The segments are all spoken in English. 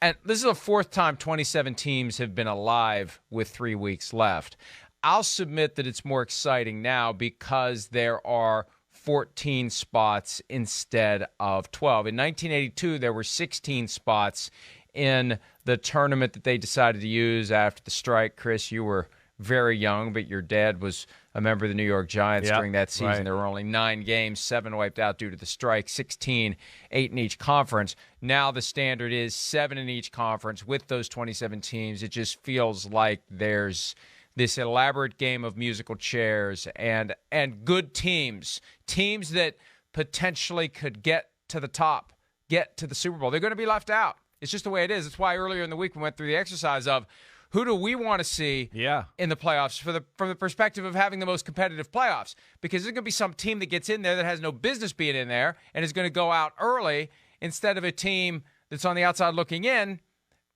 And this is the fourth time 27 teams have been alive with 3 weeks left. I'll submit that it's more exciting now because there are 14 spots instead of 12. In 1982, there were 16 spots in the tournament that they decided to use after the strike. Chris, you were very young, but your dad was a member of the New York Giants during that season. Right. There were only 9 games, 7 wiped out due to the strike, 16, 8 in each conference. Now the standard is 7 in each conference with those 27 teams. It just feels like there's this elaborate game of musical chairs and good teams that potentially could get to the top, get to the Super Bowl. They're going to be left out. It's just the way it is. It's why earlier in the week we went through the exercise of who do we want to see in the playoffs from the perspective of having the most competitive playoffs? Because there's going to be some team that gets in there that has no business being in there and is going to go out early instead of a team that's on the outside looking in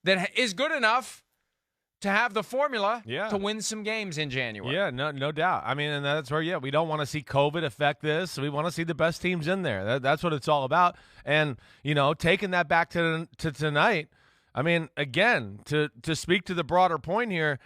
that is good enough to have the formula to win some games in January. Yeah, no doubt. I mean, and that's where, we don't want to see COVID affect this. We want to see the best teams in there. That's what it's all about. And, taking that back to tonight, I mean, again, to speak to the broader point here,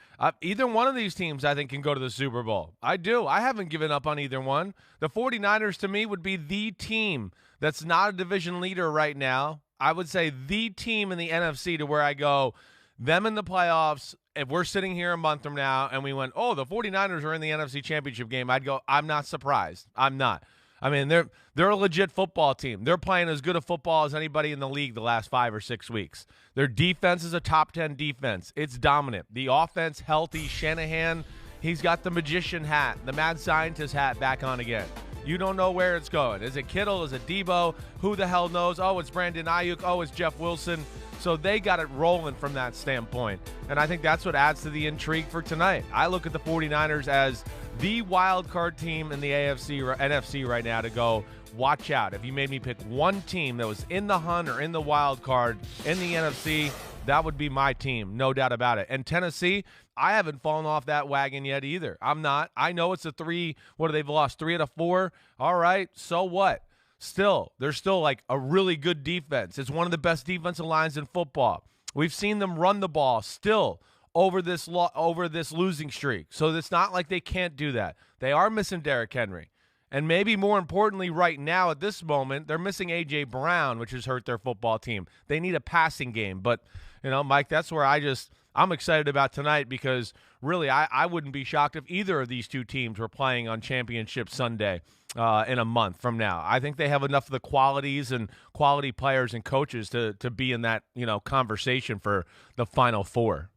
either one of these teams, I think, can go to the Super Bowl. I do. I haven't given up on either one. The 49ers, to me, would be the team that's not a division leader right now. I would say the team in the NFC to where I go, them in the playoffs. If we're sitting here a month from now and we went, oh, the 49ers are in the NFC Championship game, I'd go, I'm not surprised. I'm not. I mean, they're a legit football team. They're playing as good a football as anybody in the league the last 5 or 6 weeks. Their defense is a top 10 defense. It's dominant. The offense, healthy. Shanahan, he's got the magician hat, the mad scientist hat back on again. You don't know where it's going. Is it Kittle? Is it Debo? Who the hell knows? Oh, it's Brandon Ayuk. Oh, it's Jeff Wilson. So they got it rolling from that standpoint. And I think that's what adds to the intrigue for tonight. I look at the 49ers as the wild card team in the NFC right now to go, watch out. If you made me pick one team that was in the hunt or in the wild card in the NFC, that would be my team, no doubt about it. And Tennessee, I haven't fallen off that wagon yet either. I'm not. I know it's a 3. What, they've lost 3 out of 4? All right, so what? Still, they're still like a really good defense. It's one of the best defensive lines in football. We've seen them run the ball still over this losing streak. So it's not like they can't do that. They are missing Derrick Henry. And maybe more importantly right now at this moment, they're missing A.J. Brown, which has hurt their football team. They need a passing game. But, Mike, that's where I'm excited about tonight because really I wouldn't be shocked if either of these two teams were playing on Championship Sunday in a month from now. I think they have enough of the qualities and quality players and coaches to be in that, conversation for the Final Four.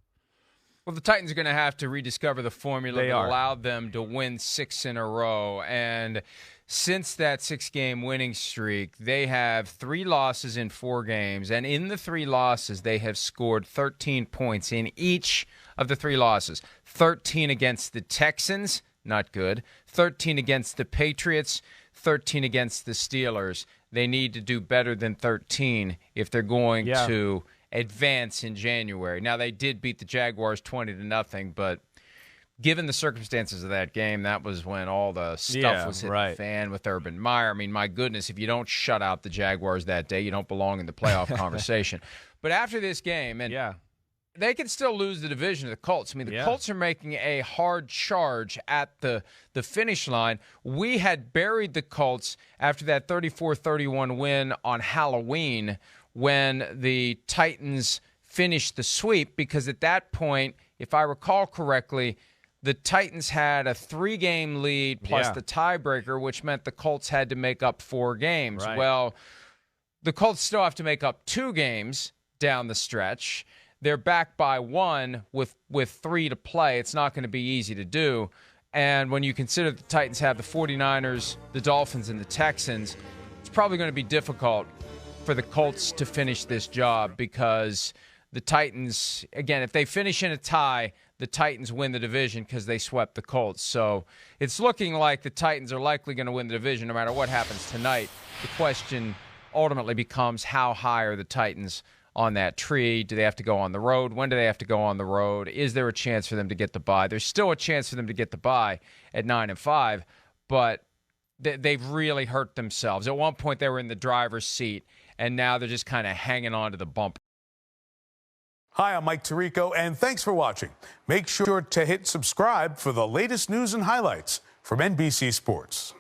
Well, the Titans are going to have to rediscover the formula that allowed them to win 6 in a row. And since that 6-game winning streak, they have 3 losses in 4 games. And in the 3 losses, they have scored 13 points in each of the 3 losses. 13 against the Texans, not good. 13 against the Patriots, 13 against the Steelers. They need to do better than 13 if they're going to advance in January. Now, they did beat the Jaguars 20-0, but given the circumstances of that game, that was when all the stuff was hitting the fan with Urban Meyer. I mean, my goodness, if you don't shut out the Jaguars that day, you don't belong in the playoff conversation. But after this game, and they can still lose the division to the Colts. I mean, the Colts are making a hard charge at the finish line. We had buried the Colts after that 34-31 win on Halloween when the Titans finished the sweep, because at that point, if I recall correctly, the Titans had a 3-game lead plus the tiebreaker, which meant the Colts had to make up 4 games. Right. Well, the Colts still have to make up 2 games down the stretch. They're back by 1 with 3 to play. It's not going to be easy to do. And when you consider the Titans have the 49ers, the Dolphins, and the Texans, it's probably going to be difficult for the Colts to finish this job because the Titans, again, if they finish in a tie, the Titans win the division because they swept the Colts. So it's looking like the Titans are likely going to win the division no matter what happens tonight. The question ultimately becomes how high are the Titans on that tree? Do they have to go on the road? When do they have to go on the road? Is there a chance for them to get the bye? There's still a chance for them to get the bye at 9-5, but they've really hurt themselves. At one point, they were in the driver's seat, and now they're just kind of hanging on to the bumper. Hi, I'm Mike Tirico, and thanks for watching. Make sure to hit subscribe for the latest news and highlights from NBC Sports.